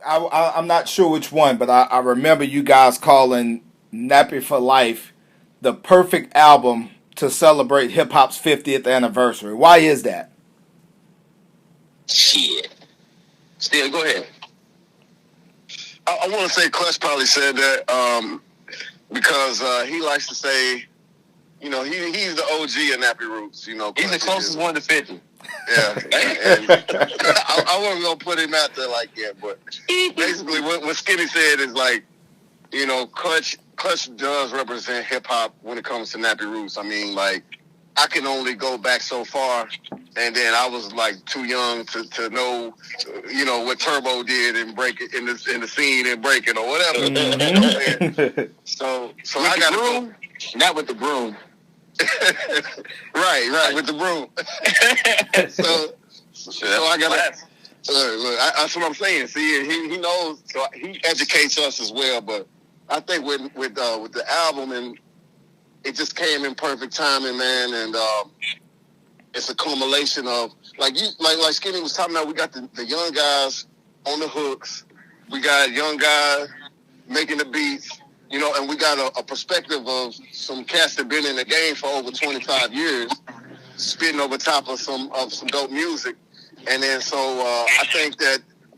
I'm not sure which one, but I remember you guys calling Nappy for Life the perfect album to celebrate hip hop's 50th anniversary. Why is that? Shit. Still, go ahead. I want to say Clutch probably said that because he likes to say, he's the OG of Nappy Roots. He's the closest one to 50. Yeah, and I wasn't gonna put him out there like that, but basically what Skinny said is like, Clutch does represent hip hop when it comes to Nappy Roots. I mean, like, I can only go back so far, and then I was like too young to know, what Turbo did and break it in the scene and break it or whatever. Mm-hmm. So with I got the broom, not with the broom. right, with the broom. so I got to look. That's what I'm saying. See, he knows, so he educates us as well. But I think with the album, and it just came in perfect timing, man. And it's a culmination of like Skinny was talking about. We got the young guys on the hooks. We got young guys making the beats. And we got a perspective of some cats that been in the game for over 25 years, spitting over top of some dope music. And then so I think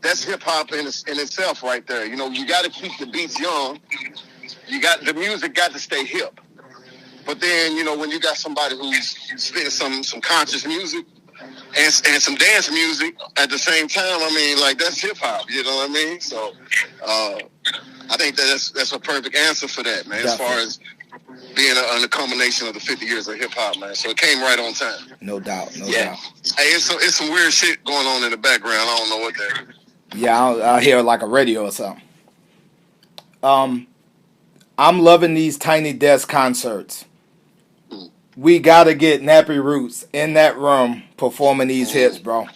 that's hip hop in itself right there. You got to keep the beats young. The music got to stay hip. But then, when you got somebody who's spitting some conscious music and some dance music at the same time, I mean, like, that's hip hop, you know what I mean? So I think that's a perfect answer for that, man, Definitely. as far as being a culmination of the 50 years of hip hop, man. So it came right on time. No doubt, no doubt. Hey, it's some weird shit going on in the background. I don't know what that is. Yeah, I'll hear like a radio or something. I'm loving these Tiny Desk concerts. We gotta get Nappy Roots in that room performing these hits, bro.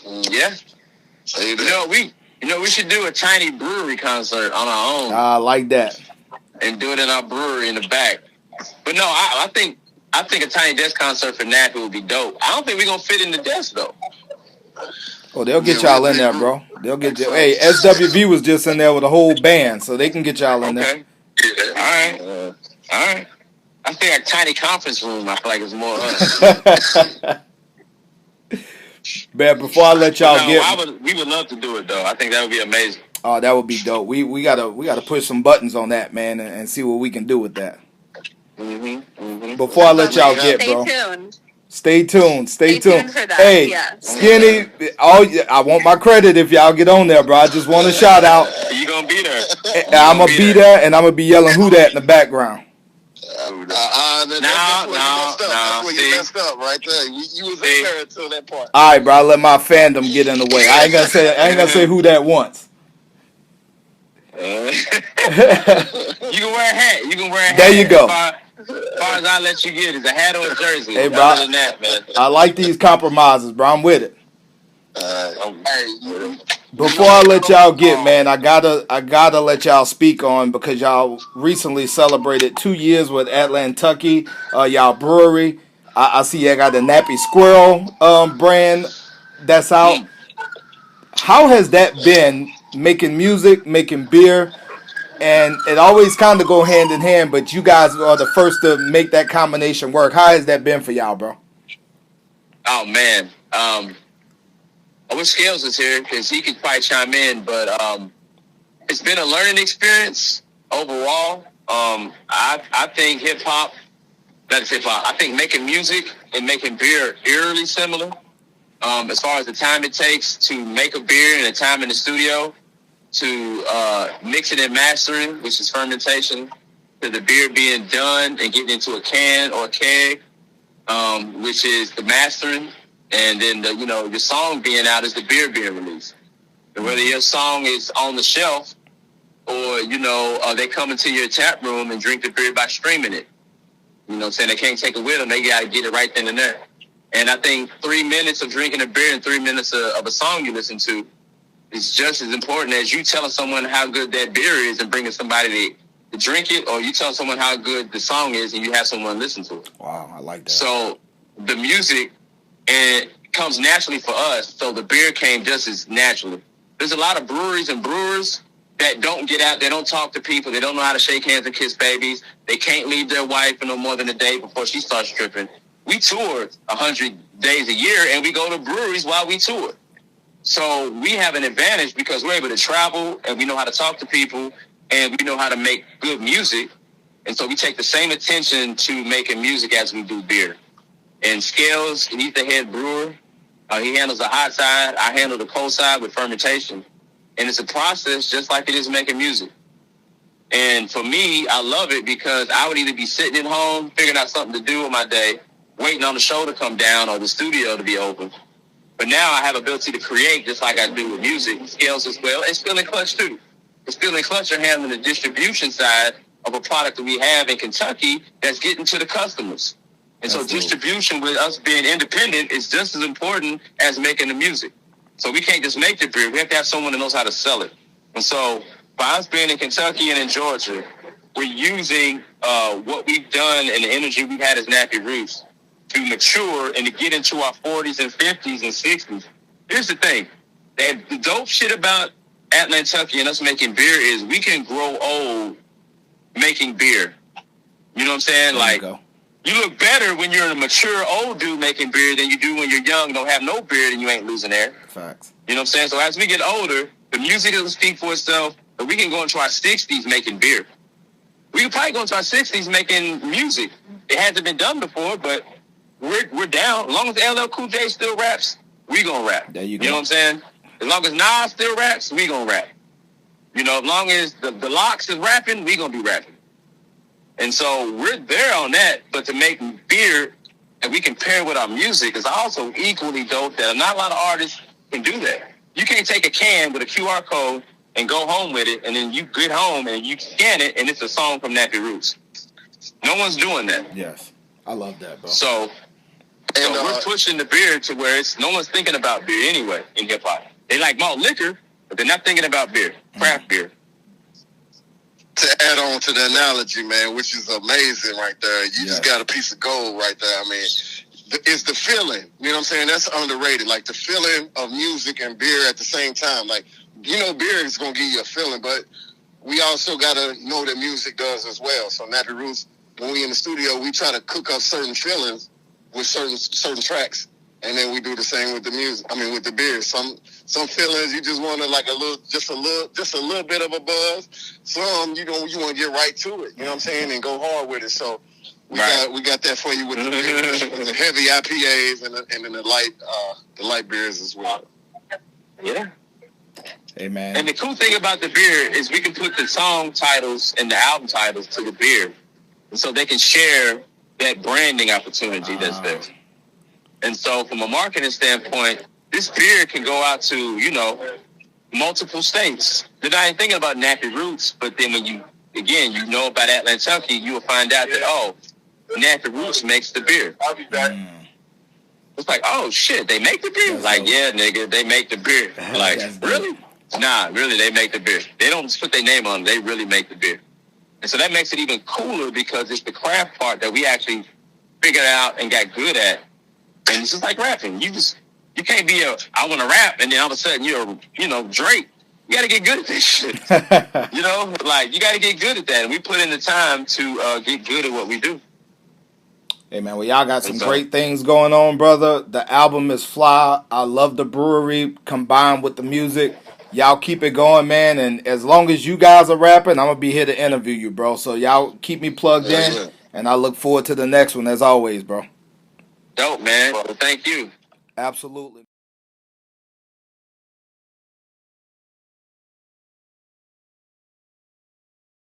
Yeah. We should do a tiny brewery concert on our own. I like that. And do it in our brewery in the back. But no, I think a tiny desk concert for Nappy would be dope. I don't think we're gonna fit in the desk though. Oh, they'll get y'all in there, bro. They'll get you. Hey, SWV was just in there with a whole band, so they can get y'all in there. Okay. All right. I think a tiny conference room, I feel like, is more us. Man, before I let y'all we would love to do it though. I think that would be amazing. Oh, that would be dope. We gotta push some buttons on that, man, and see what we can do with that. Before I let y'all get, bro. Stay tuned. Stay tuned for that. Hey, yeah. Skinny, I want my credit if y'all get on there, bro. I just want a shout out. You gonna be there? I'm gonna be there, and I'm gonna be yelling "Who that" in the background. No. That's where you messed up right there. You was in there until that part. All right, bro. I let my fandom get in the way. I ain't gonna say who that once. You can wear a hat. There you go. As far as I let you get is a hat or a jersey. Hey, bro. Other than that, man. I like these compromises, bro. I'm with it. Before I let y'all get, man, I gotta let y'all speak on, because y'all recently celebrated 2 years with Atlantucky, y'all brewery. I see y'all got the Nappy Squirrel brand that's out. How has that been, making music, making beer? And it always kind of go hand in hand, but you guys are the first to make that combination work. How has that been for y'all, bro? Oh, man. I wish Scales was here because he could probably chime in, but it's been a learning experience overall. I think hip-hop, that's hip-hop. I think making music and making beer are eerily similar as far as the time it takes to make a beer and the time in the studio, to mixing and mastering, which is fermentation, to the beer being done and getting into a can or a keg, which is the mastering, and then your song being out is the beer being released. And whether your song is on the shelf or they come into your tap room and drink the beer by streaming it, saying they can't take it with them, they got to get it right then and there. And I think 3 minutes of drinking a beer and 3 minutes of a song you listen to is just as important as you telling someone how good that beer is and bringing somebody to drink it, or you telling someone how good the song is and you have someone listen to it. Wow, I like that. So the music comes naturally for us. So the beer came just as naturally. There's a lot of breweries and brewers that don't get out. They don't talk to people. They don't know how to shake hands and kiss babies. They can't leave their wife for no more than a day before she starts tripping. We tour 100 days a year, and we go to breweries while we tour. So we have an advantage because we're able to travel, and we know how to talk to people, and we know how to make good music. And so we take the same attention to making music as we do beer. And Scales, he's the head brewer. He handles the hot side. I handle the cold side with fermentation. And it's a process just like it is making music. And for me, I love it because I would either be sitting at home, figuring out something to do with my day, waiting on the show to come down or the studio to be open. But now I have ability to create just like I do with music, Scales as well, and Still and Clutch too. Still and Clutch are handling the distribution side of a product that we have in Kentucky that's getting to the customers. And so distribution with us being independent is just as important as making the music. So we can't just make the beer. We have to have someone that knows how to sell it. And so by us being in Kentucky and in Georgia, we're using what we've done and the energy we've had as Nappy Roots to mature and to get into our 40s and 50s and 60s. Here's the thing. The dope shit about Atlantucky and us making beer is we can grow old making beer. You know what I'm saying? Like, you look better when you're a mature old dude making beer than you do when you're young, don't have no beard, and you ain't losing air. Facts. You know what I'm saying? So as we get older, the music will speak for itself, but we can go into our 60s making beer. We can probably go into our 60s making music. It hasn't been done before, but we're down. As long as LL Cool J still raps, we gonna rap. There you go. You know what I'm saying? As long as Nas still raps, we gonna rap. You know, as long as the Locks is rapping, we gonna be rapping. And so we're there on that, but to make beer and we can pair with our music is also equally dope that not a lot of artists can do that. You can't take a can with a QR code and go home with it, and then you get home and you scan it, and it's a song from Nappy Roots. No one's doing that. Yes. I love that, bro. So we're pushing the beer to where no one's thinking about beer anyway in hip-hop. They like malt liquor, but they're not thinking about beer, craft beer. To add on to the analogy, man, which is amazing right there. You just got a piece of gold right there. I mean, it's the feeling. You know what I'm saying? That's underrated. Like the feeling of music and beer at the same time. Like, you know, beer is going to give you a feeling, but we also got to know that music does as well. So Nappy Roots, when we in the studio, we try to cook up certain feelings with certain tracks. And then we do the same with the music. I mean, with the beer. Some feelings you just want to like just a little bit of a buzz. Some you want to get right to it. You know what I'm saying? And go hard with it. So we got that for you with the beer, the heavy IPAs and then the light beers as well. Yeah. Hey man. And the cool thing about the beer is we can put the song titles and the album titles to the beer, and so they can share that branding opportunity that's there. And so from a marketing standpoint, this beer can go out to, you know, multiple states. They're not even thinking about Nappy Roots, but then when you know about Atlantucky, you will find out that, Nappy Roots makes the beer. I'll be back. It's like, oh, shit, they make the beer? Like, yeah, nigga, they make the beer. Like, really? Nah, really, they make the beer. They don't just put their name on it. They really make the beer. And so that makes it even cooler because it's the craft part that we actually figured out and got good at. And it's just like rapping. You can't be I want to rap, and then all of a sudden you're, Drake. You got to get good at this shit. You got to get good at that. And we put in the time to get good at what we do. Hey, man, well, y'all got some great things going on, brother. The album is fly. I love the brewery combined with the music. Y'all keep it going, man. And as long as you guys are rapping, I'm going to be here to interview you, bro. So y'all keep me plugged in, and I look forward to the next one as always, bro. Dope, man. Well, thank you. Absolutely.